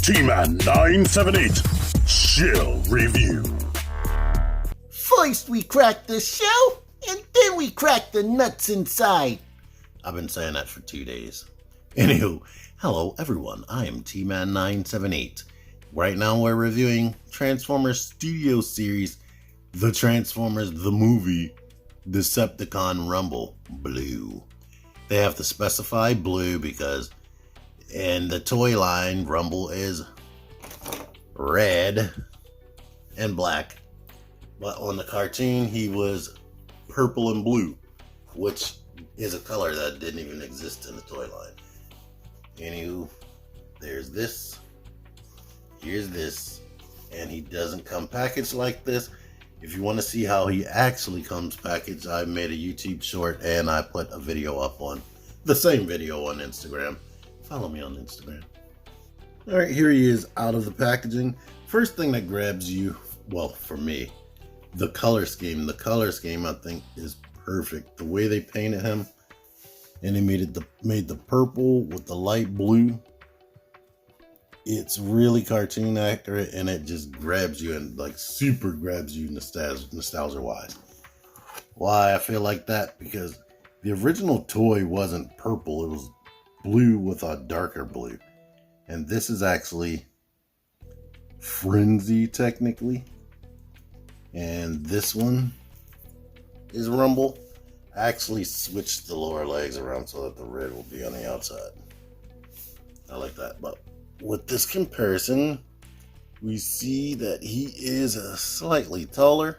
T-Man 978 Shill Review. First we crack the shell, and then we crack the nuts inside. I've been saying that for 2 days. Anywho, hello everyone, I am T-Man 978. Right now we're reviewing Transformers Studio Series, The Transformers the Movie, Decepticon Rumble Blue. They have to specify blue because in the toy line, Rumble is red and black. But on the cartoon, he was purple and blue, which is a color that didn't even exist in the toy line. Anywho, there's this, here's this, and he doesn't come packaged like this. If you want to see how he actually comes packaged, I made a YouTube short and I put a video up on the same video on Instagram. Follow me on Instagram. Alright, here he is out of the packaging. First thing that grabs you, well, for me, the color scheme. The color scheme, I think, is perfect. The way they painted him, and they made the purple with the light blue. It's really cartoon accurate, and it just grabs you and like super grabs you nostalgia wise. Why I feel like that? Because the original toy wasn't purple, it was blue with a darker blue. And this is actually Frenzy technically. And this one is Rumble. I actually switched the lower legs around so that the red will be on the outside. I like that. But with this comparison, we see that he is slightly taller.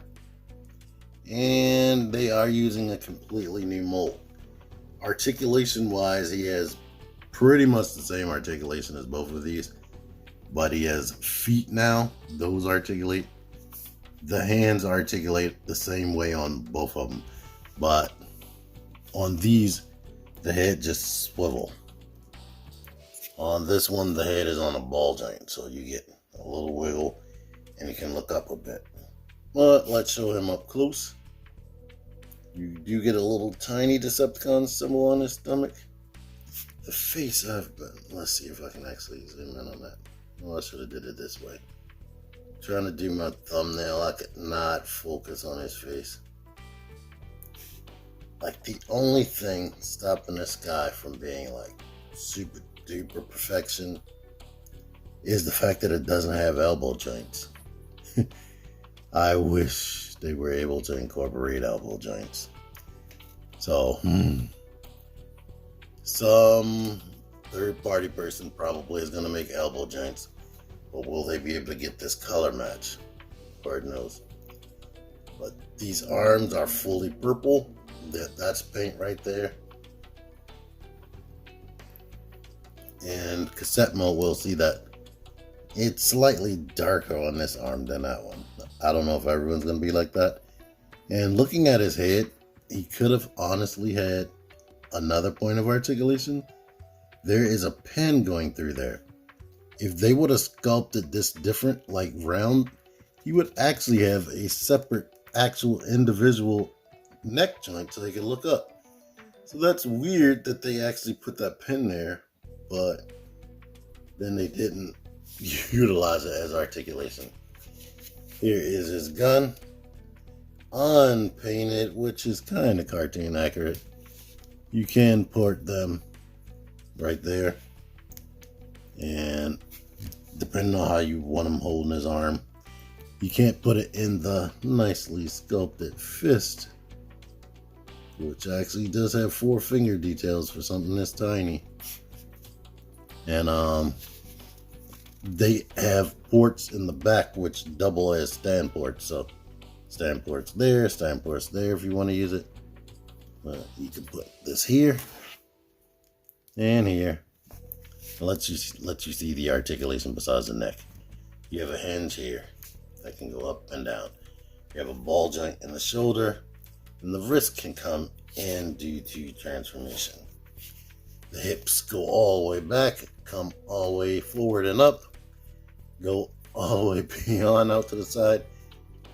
And they are using a completely new mold. Articulation wise, he has pretty much the same articulation as both of these, but he has feet now. Those articulate. The hands articulate the same way on both of them, but on these, the head just swivel. On this one, the head is on a ball joint, so you get a little wiggle and you can look up a bit. But let's show him up close. You do get a little tiny Decepticon symbol on his stomach. The face let's see if I can actually zoom in on that. Oh, I should have did it this way. Trying to do my thumbnail, I could not focus on his face. Like, the only thing stopping this guy from being like super duper perfection is the fact that it doesn't have elbow joints. I wish they were able to incorporate elbow joints. So, some third-party person probably is going to make elbow joints, but will they be able to get this color match? Lord knows. But these arms are fully purple. That's paint right there. And cassette mode, we'll see that it's slightly darker on this arm than that one. I don't know if everyone's going to be like that. And looking at his head, he could have honestly had another point of articulation. There is a pen going through there. If they would have sculpted this different, like round, he would actually have a separate actual individual neck joint so they could look up. So that's weird that they actually put that pen there, but then they didn't utilize it as articulation. Here is his gun, unpainted, which is kind of cartoon accurate. You can port them right there, and depending on how you want him holding his arm, you can't put it in the nicely sculpted fist, which actually does have 4 finger details for something this tiny. And they have ports in the back which double as stand ports. So stand ports there if you want to use it. You can put this here and here. It lets you see the articulation besides the neck. You have a hinge here that can go up and down. You have a ball joint in the shoulder, and the wrist can come in due to transformation. The hips go all the way back, come all the way forward and up, go all the way beyond out to the side.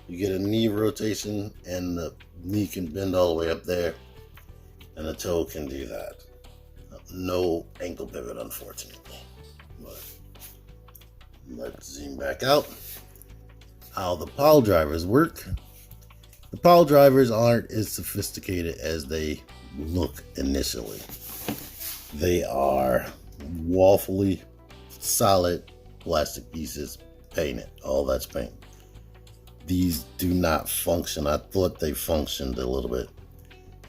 You get a knee rotation, and the knee can bend all the way up there, and the toe can do that. No ankle pivot, unfortunately. But let's zoom back out. How the pile drivers work. The pile drivers aren't as sophisticated as they look initially. They are waffly, solid plastic pieces painted. All that's paint. These do not function. I thought they functioned a little bit,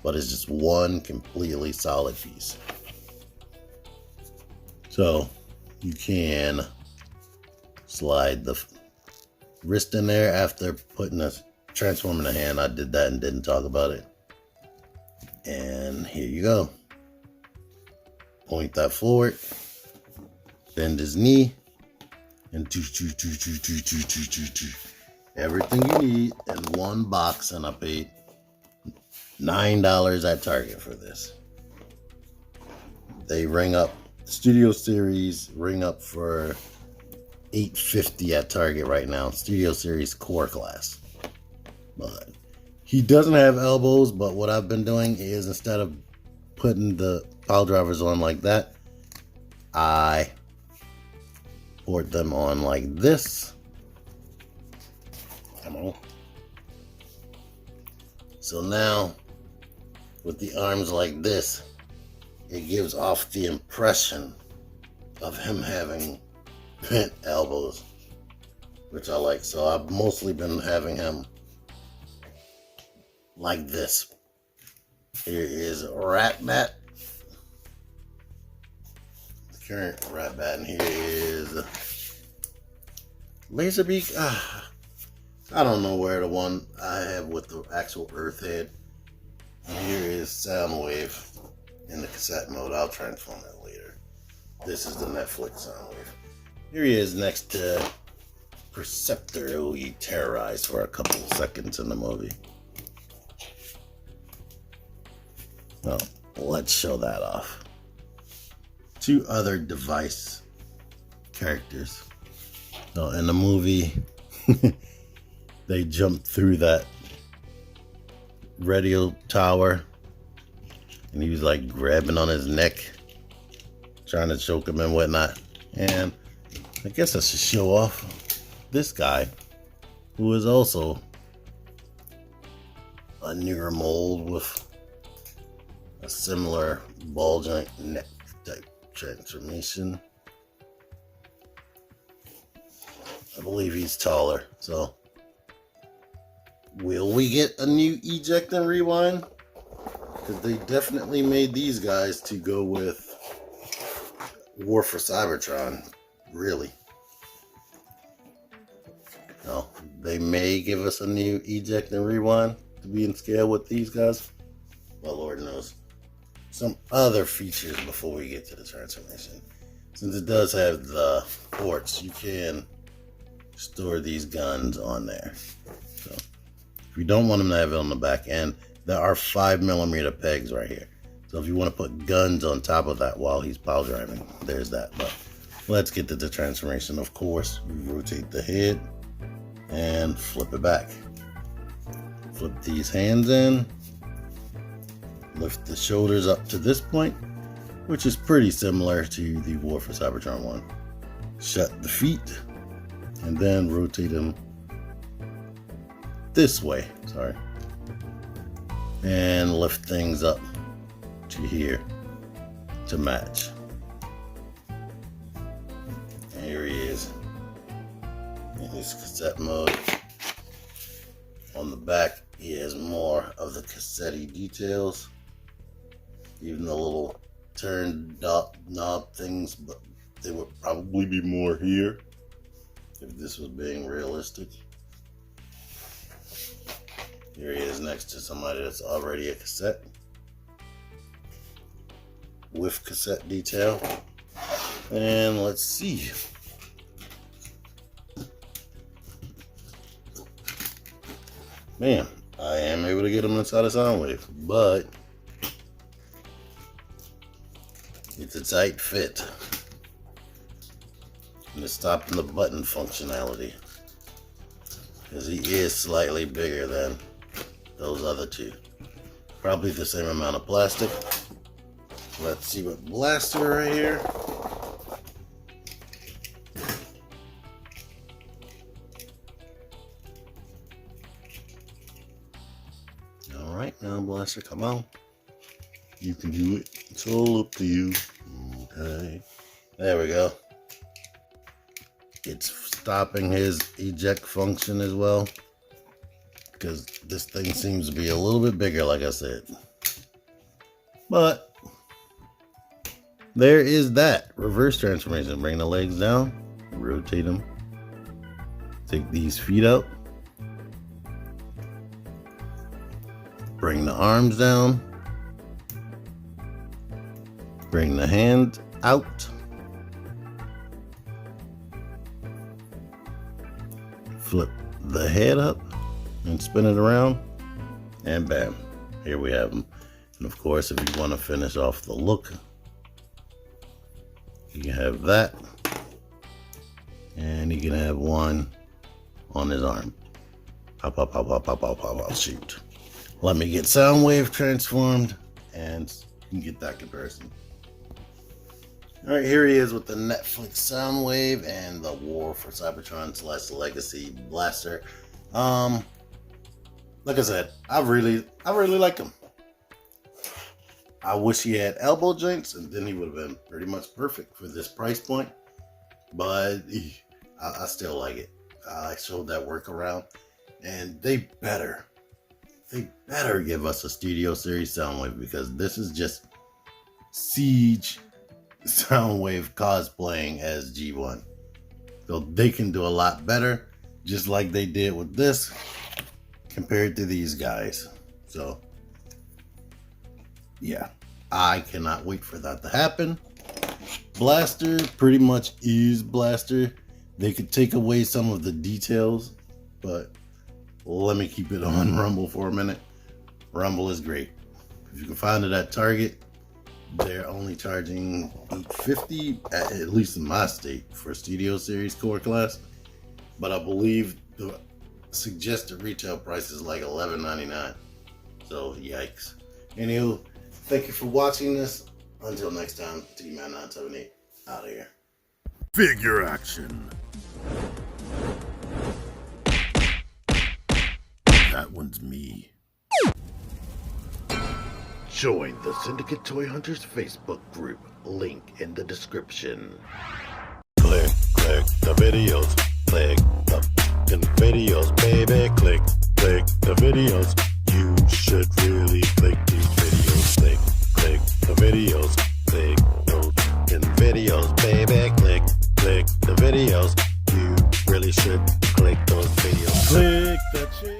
but it's just one completely solid piece. So you can slide the wrist in there after transforming the hand. I did that and didn't talk about it. And here you go. Point that forward, bend his knee, and everything you need in one box. And I paid $9 at Target for this. They ring up, Studio Series ring up for $8.50 at Target right now. Studio Series Core Class. But he doesn't have elbows, but what I've been doing is, instead of putting the pile drivers on like that, I port them on like this. Come on. So now, with the arms like this, it gives off the impression of him having bent elbows, which I like. So I've mostly been having him like this. Here is Ratbat, the current Ratbat, and here is Laserbeak. I don't know where the one I have with the actual Earth head. And here is Soundwave in the cassette mode. I'll transform that later. This is the Netflix Soundwave. Here he is next to Perceptor, who he terrorized for a couple of seconds in the movie. Well, let's show that off. Two other device characters. So in the movie, they jumped through that radio tower, and he was like grabbing on his neck, trying to choke him and whatnot. And I guess I should show off this guy, who is also a newer mold with a similar ball joint neck type transformation. I believe he's taller. So will we get a new eject and rewind? Because they definitely made these guys to go with War for Cybertron, really. No, they may give us a new eject and rewind to be in scale with these guys. Well, Lord knows. Some other features before we get to the transformation. Since it does have the ports, you can store these guns on there. So if you don't want them to have it on the back end, there are 5mm pegs right here. So if you want to put guns on top of that while he's pile driving, there's that. But let's get to the transformation. Of course, we rotate the head and flip it back. Flip these hands in. Lift the shoulders up to this point, which is pretty similar to the War for Cybertron one. Shut the feet, and then rotate them this way, sorry. And lift things up to here to match. And here he is in his cassette mode. On the back, he has more of the cassette details. Even the little turn knob things, but there would probably be more here if this was being realistic. Here he is next to somebody that's already a cassette with cassette detail. And let's see. Man, I am able to get him inside of Soundwave, but it's a tight fit. And it's stopping the button functionality, because he is slightly bigger than those other two. Probably the same amount of plastic. Let's see what blaster right here. Now, Blaster, come on. You can do it. It's all up to you. Okay. There we go. It's stopping his eject function as well, because this thing seems to be a little bit bigger, like I said. But there is that reverse transformation. Bring the legs down, rotate them, take these feet out, bring the arms down, bring the hand out, flip the head up and spin it around, and bam, here we have them. And of course, if you want to finish off the look, you can have that, and you can have one on his arm. Pop, pop, pop, pop, pop, pop, pop, pop, shoot. Let me get Soundwave transformed, and you can get that comparison. All right, here he is with the Netflix Soundwave and the War for Cybertron / Legacy Blaster. Like I said, I really like him. I wish he had elbow joints, and then he would have been pretty much perfect for this price point. But I still like it. I showed that workaround, and they better give us a Studio Series Soundwave, because this is just Siege Soundwave cosplaying as G1. So they can do a lot better, just like they did with this, compared to these guys. So yeah, I cannot wait for that to happen. Blaster pretty much is Blaster. They could take away some of the details, but let me keep it on Rumble for a minute. Rumble is great. If you can find it at Target, they're only charging $850, at least in my state, for Studio Series Core Class. But I believe the suggested retail price is like $11.99. So yikes. Anywho, thank you for watching this. Until next time, T-Man978 out of here. Figure action. That one's me. Join the Syndicate Toy Hunters Facebook group. Link in the description. Click the videos. Click the fucking videos, baby. Click the videos. You should really click these videos. Click the videos. Click those fucking videos, baby. Click the videos. You really should click those videos. Click that shit.